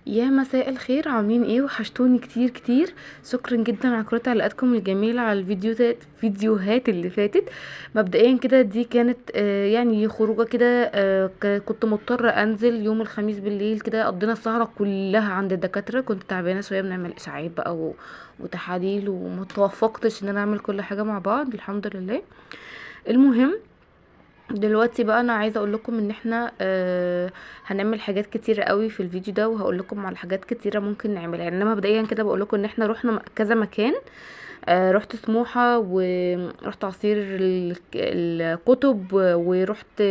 يا مساء الخير، عاملين ايه؟ وحشتوني كتير كتير. شكرا جدا على كل تعليقاتكم الجميله على الفيديوهات اللي فاتت. مبدئيا كده دي كانت يعني خروجه كده. كنت مضطره انزل يوم الخميس بالليل كده، قضينا السهره كلها عند الدكاتره. كنت تعبانه شويه، بنعمل اشاعات بقى وتحاليل، وما توفقتش ان انا اعمل كل حاجه مع بعض، الحمد لله. المهم، دلوقتي بقى انا عايزه اقول لكم ان احنا هنعمل حاجات كتيره قوي في الفيديو ده، وهقول لكم على حاجات كتيره ممكن نعملها. يعني انا مبدئيا كده بقول لكم ان احنا رحنا كذا مكان. رحت سموحه، ورحت عصير الكتب، ورحت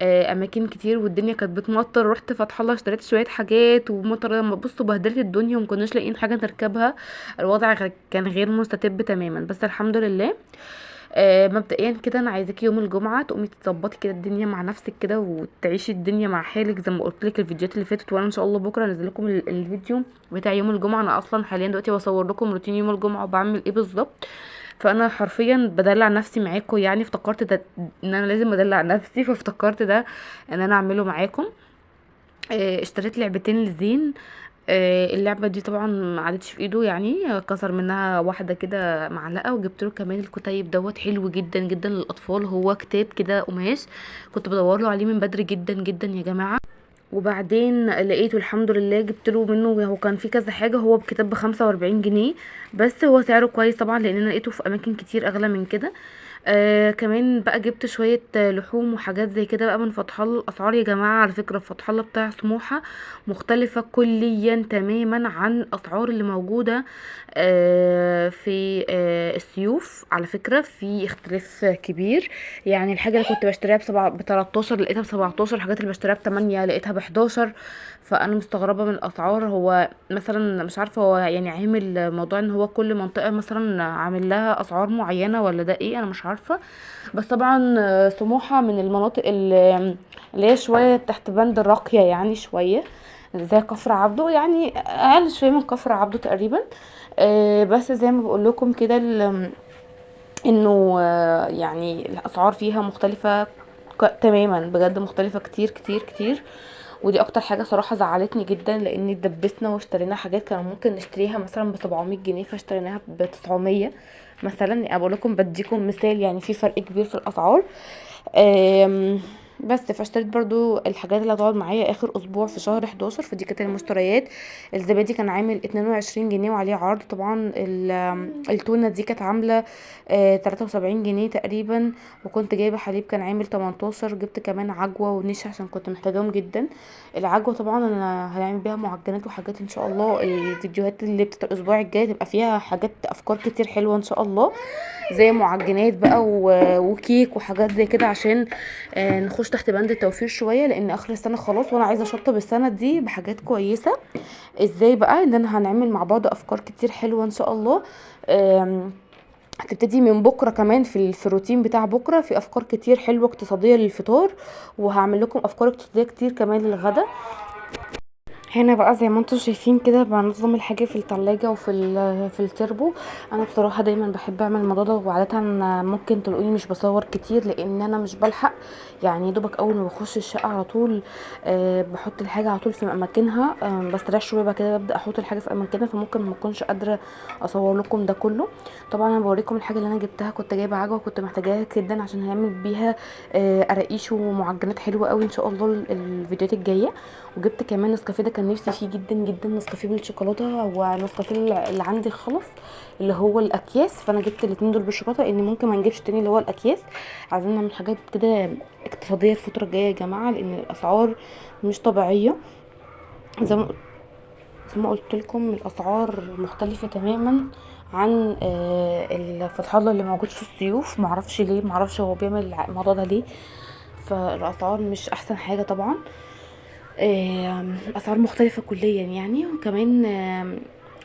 اماكن كتير، والدنيا كانت بتمطر. رحت فتح الله، اشتريت شويه حاجات ومطر لما بصوا بهدلت الدنيا، ومكناش لاقيين حاجه نركبها. الوضع كان غير مستتب تماما، بس الحمد لله. مبدئيا كده انا عايزاكي يوم الجمعه تقومي تظبطي كده الدنيا مع نفسك كده، وتعيشي الدنيا مع حالك زي ما قلت لك الفيديوهات اللي فاتت. وانا ان شاء الله بكره انزل لكم الفيديو بتاع يوم الجمعه. انا اصلا حاليا دلوقتي بصور لكم روتين يوم الجمعه وبعمل ايه بالظبط. فانا حرفيا بدلع نفسي معاكم، يعني افتكرت ده ان انا لازم ادلع نفسي، فافتكرت ده ان انا اعمله معاكم. اشتريت لعبتين للزين. اللعبة دي طبعا ما عادتش في ايده، يعني كسر منها واحدة كده معلقة. وجبت له كمان الكتيب دوت، حلو جدا جدا للأطفال، هو كتاب كده قماش. كنت بدور له عليه من بدري جدا جدا يا جماعة. وبعدين لقيته الحمد لله، جبت له منه. هو كان في كذا حاجة، هو بكتاب ب45 جنيه. بس هو سعره كويس طبعا، لان انا لقيته في اماكن كتير اغلى من كده. كمان بقى جبت شوية لحوم وحاجات زي كده بقى من فتح الله. الاسعار يا جماعة على فكرة في فتح الله بتاع سموحة مختلفة كليا تماما عن الاسعار اللي موجودة في السيوف. على فكرة في اختلاف كبير. يعني الحاجة اللي كنت بشتريها ب13 لقيتها ب17، الحاجات اللي بشتريها ب8 لقيتها ب11. فانا مستغربة من الاسعار. هو مثلا مش عارفة، هو يعني عامل موضوع ان هو كل منطقة مثلا عامل لها اسعار معينة، ولا ده ايه؟ انا مش عارفة. بس طبعا سموحة من المناطق اللي هي شوية تحت بند الراقية، يعني شوية زي كفر عبده، يعني اقل شوية من كفر عبده تقريبا. بس زي ما بقول لكم كده انه يعني الاسعار فيها مختلفة تماما، بجد مختلفة كتير كتير كتير. ودي اكتر حاجة صراحة زعلتني جدا، لاني اتدبسنا واشترينا حاجات كان ممكن نشتريها مثلا ب700 جنيه، فاشتريناها ب900 مثلا. يعني بقول لكم بديكم مثال، يعني في فرق كبير في الاسعار. آم، بس فاشتريت برضو الحاجات اللي هتقعد معايا اخر اسبوع في شهر 11. فدي كانت المشتريات. الزبادي كان عامل 22 جنيه وعليه عرض طبعا. التونة دي كانت عاملة 73 جنيه تقريبا. وكنت جايبة حليب كان عامل 18. جبت كمان عجوة ونشا عشان كنت محتاجاهم جدا. العجوة طبعا انا هنعمل بيها معجنات وحاجات ان شاء الله. الفيديوهات اللي بتاعت الاسبوع الجاي تبقى فيها حاجات افكار كتير حلوة ان شاء الله، زي معجنات بقى وكيك وحاجات زي كده، عشان نخش تحت بند التوفير شويه، لان اخر السنه خلاص وانا عايزه اشطب السنه دي بحاجات كويسه. ازاي بقى؟ ان انا هنعمل مع بعض افكار كتير حلوه ان شاء الله. آم، هتبتدي من بكره كمان في الروتين بتاع بكره في افكار كتير حلوه اقتصاديه للفطار. وهعمل لكم افكار اقتصاديه كتير كمان للغدا. هنا بقى زي ما انتم شايفين كده بنظم الحاجة في التلاجة وفي في التربو. انا بصراحة دايما بحب اعمل الموضوع ده، وعادة ممكن تلاقوني مش بصور كتير لان انا مش بلحق. يعني يا دوبك اول ما بخش الشقة على طول بحط الحاجة على طول في اماكنها. بستريح شوية بقى كده ببدأ احط الحاجة في اماكنها، فممكن ما اكونش قادرة اصور لكم ده كله. طبعا انا بوريكم الحاجة اللي انا جبتها. كنت جايبة عجوة، كنت محتاجاها جدا عشان هعمل بيها قراقيش ومعجنات حلوة قوي ان شاء الله الفيديوهات الجاية. وجبت كمان نسكافيه، ده كان نفسي فيه جدا جدا، نسكافيه بالشوكولاته. ونسكافيه اللي عندي خلص، اللي هو الاكياس. فانا جبت الاتنين دول بالشوكولاته، لان ممكن ما نجيبش تاني اللي هو الاكياس. عايزين نعمل حاجات كده اقتصاديه الفتره الجايه يا جماعه، لان الاسعار مش طبيعيه. زي ما زي ما قلت لكم الاسعار مختلفه تماما عن الفتح الله اللي موجود في السيوف. معرفش ليه، معرفش هو بيعمل الموضوع ده ليه. فالاسعار مش احسن حاجه طبعا. اسعار مختلفة كليا يعني. وكمان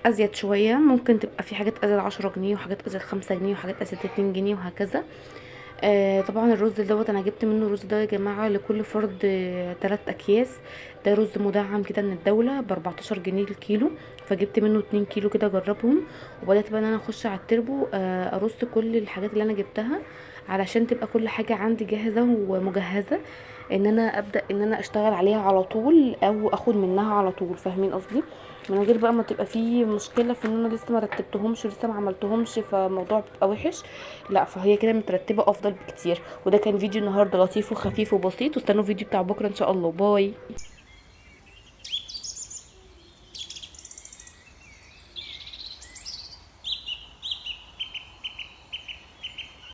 ازيد شوية، ممكن تبقى في حاجات ازيد 10 جنيه، وحاجات ازيد 5 جنيه، وحاجات ازيد 2 جنيه، وهكذا. طبعا الرز دوت انا جبت منه الرز ده يا جماعة لكل فرد 3 اكياس. ده رز مدعم كده من الدولة ب14 جنيه الكيلو. فجبت منه 2 كيلو كده اجربهم. وبدأت بقى ان انا اخش على التربو ارص كل الحاجات اللي انا جبتها. علشان تبقى كل حاجة عندي جاهزة ومجهزة ان انا ابدا ان انا اشتغل عليها على طول او اخد منها على طول. فاهمين قصدي؟ من غير بقى ما تبقى في مشكله في ان انا لسه ما رتبتهمش ولسه ما عملتهمش فالموضوع بيبقى وحش. لا، فهي كده مترتبه افضل بكتير. وده كان فيديو النهارده لطيف وخفيف وبسيط، واستنوا الفيديو بتاع بكره ان شاء الله. باي.